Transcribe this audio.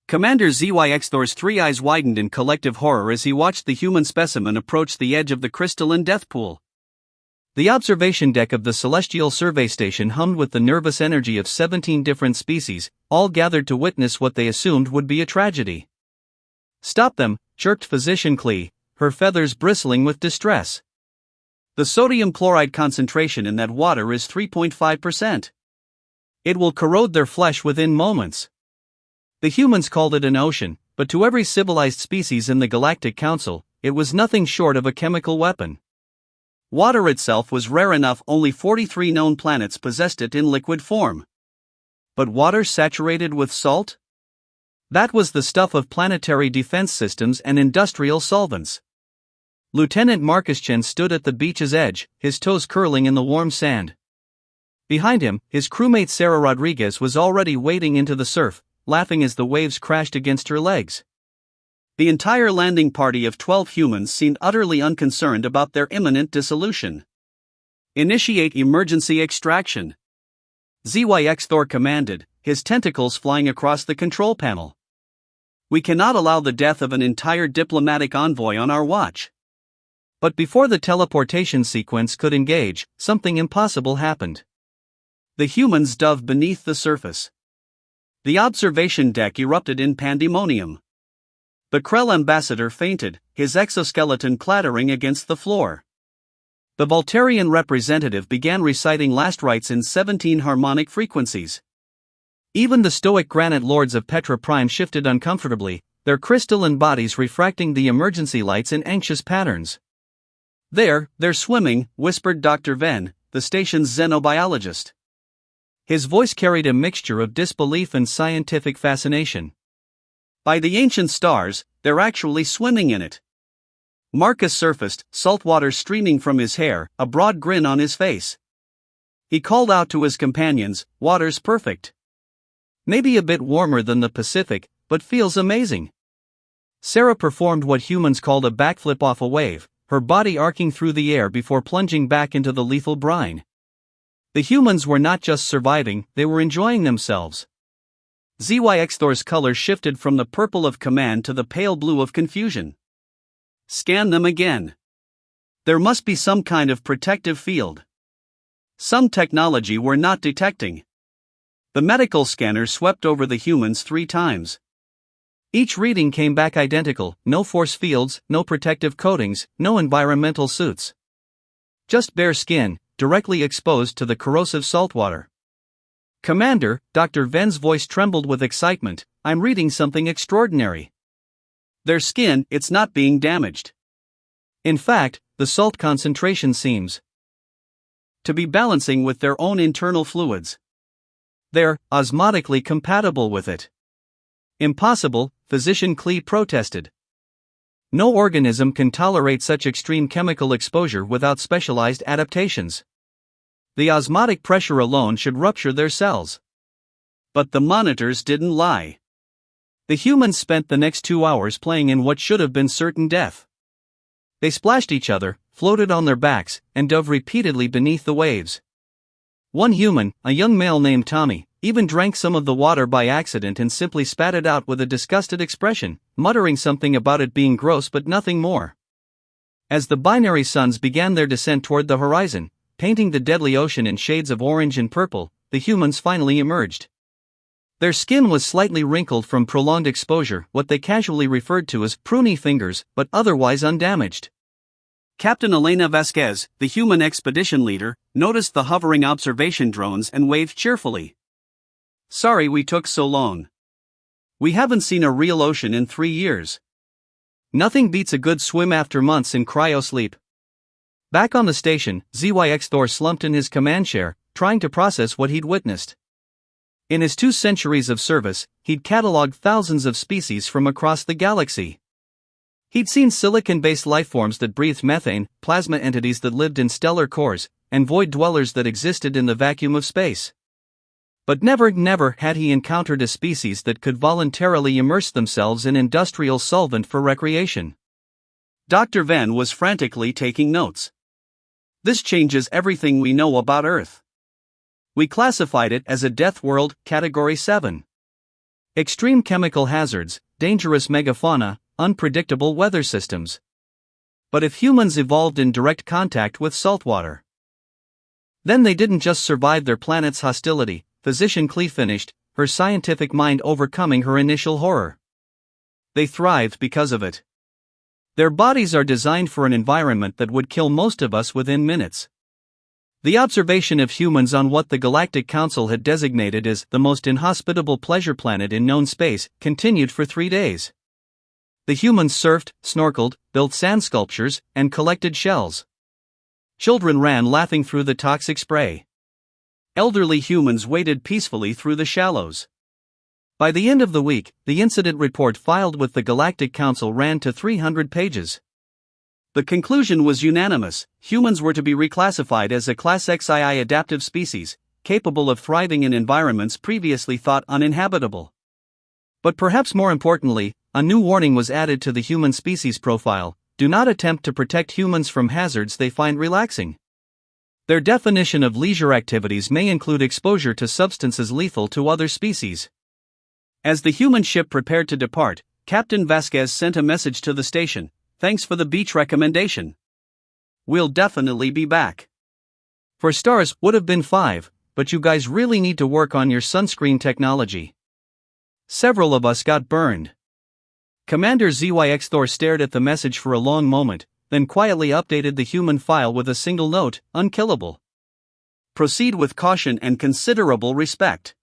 Commander ZYX Thor's three eyes widened in collective horror as he watched the human specimen approach the edge of the crystalline death pool. The observation deck of the Celestial Survey Station hummed with the nervous energy of 17 different species, all gathered to witness what they assumed would be a tragedy. "Stop them," chirped Physician Klee, her feathers bristling with distress. "The sodium chloride concentration in that water is 3.5%. It will corrode their flesh within moments." The humans called it an ocean, but to every civilized species in the Galactic Council, it was nothing short of a chemical weapon. Water itself was rare enough, only 43 known planets possessed it in liquid form. But water saturated with salt? That was the stuff of planetary defense systems and industrial solvents. Lieutenant Marcus Chen stood at the beach's edge, his toes curling in the warm sand. Behind him, his crewmate Sarah Rodriguez was already wading into the surf, laughing as the waves crashed against her legs. The entire landing party of 12 humans seemed utterly unconcerned about their imminent dissolution. "Initiate emergency extraction," ZYX Thor commanded, his tentacles flying across the control panel. "We cannot allow the death of an entire diplomatic envoy on our watch." But before the teleportation sequence could engage, something impossible happened. The humans dove beneath the surface. The observation deck erupted in pandemonium. The Krell ambassador fainted, his exoskeleton clattering against the floor. The Voltarian representative began reciting last rites in 17 harmonic frequencies. Even the stoic granite lords of Petra Prime shifted uncomfortably, their crystalline bodies refracting the emergency lights in anxious patterns. They're swimming," whispered Dr. Venn, the station's xenobiologist. His voice carried a mixture of disbelief and scientific fascination. "By the ancient stars, they're actually swimming in it." Marcus surfaced, salt water streaming from his hair, a broad grin on his face. He called out to his companions, "Water's perfect. Maybe a bit warmer than the Pacific, but feels amazing." Sarah performed what humans called a backflip off a wave, her body arcing through the air before plunging back into the lethal brine. The humans were not just surviving, they were enjoying themselves. ZYX Thor's color shifted from the purple of command to the pale blue of confusion. "Scan them again. There must be some kind of protective field. Some technology we're not detecting." The medical scanner swept over the humans 3 times. Each reading came back identical: no force fields, no protective coatings, no environmental suits. Just bare skin, directly exposed to the corrosive saltwater. "Commander," Dr. Venn's voice trembled with excitement, "I'm reading something extraordinary. Their skin, it's not being damaged. In fact, the salt concentration seems to be balancing with their own internal fluids. They're osmotically compatible with it." "Impossible," Physician Klee protested. "No organism can tolerate such extreme chemical exposure without specialized adaptations. The osmotic pressure alone should rupture their cells." But the monitors didn't lie. The humans spent the next 2 hours playing in what should have been certain death. They splashed each other, floated on their backs, and dove repeatedly beneath the waves. One human, a young male named Tommy, even drank some of the water by accident and simply spat it out with a disgusted expression, muttering something about it being gross but nothing more. As the binary suns began their descent toward the horizon, painting the deadly ocean in shades of orange and purple, the humans finally emerged. Their skin was slightly wrinkled from prolonged exposure, what they casually referred to as pruny fingers, but otherwise undamaged. Captain Elena Vasquez, the human expedition leader, noticed the hovering observation drones and waved cheerfully. "Sorry we took so long. We haven't seen a real ocean in 3 years. Nothing beats a good swim after months in cryosleep." Back on the station, ZYX Thor slumped in his command chair, trying to process what he'd witnessed. In his 2 centuries of service, he'd cataloged thousands of species from across the galaxy. He'd seen silicon-based lifeforms that breathed methane, plasma entities that lived in stellar cores, and void dwellers that existed in the vacuum of space. But never had he encountered a species that could voluntarily immerse themselves in industrial solvent for recreation. Dr. Venn was frantically taking notes. "This changes everything we know about Earth. We classified it as a death world, Category 7. Extreme chemical hazards, dangerous megafauna, unpredictable weather systems. But if humans evolved in direct contact with saltwater, then they didn't just survive their planet's hostility, Physician Clee finished, her scientific mind overcoming her initial horror. They thrived because of it. Their bodies are designed for an environment that would kill most of us within minutes. The observation of humans on what the Galactic Council had designated as the most inhospitable pleasure planet in known space continued for 3 days. The humans surfed, snorkeled, built sand sculptures, and collected shells. Children ran laughing through the toxic spray. Elderly humans waded peacefully through the shallows. By the end of the week, the incident report filed with the Galactic Council ran to 300 pages. The conclusion was unanimous: humans were to be reclassified as a Class XII adaptive species, capable of thriving in environments previously thought uninhabitable. But perhaps more importantly, a new warning was added to the human species profile: do not attempt to protect humans from hazards they find relaxing. Their definition of leisure activities may include exposure to substances lethal to other species. As the human ship prepared to depart, Captain Vasquez sent a message to the station: "Thanks for the beach recommendation. We'll definitely be back." For stars would have been 5, but you guys really need to work on your sunscreen technology. Several of us got burned. Commander ZYX Thor stared at the message for a long moment, then quietly updated the human file with a single note: unkillable. Proceed with caution and considerable respect.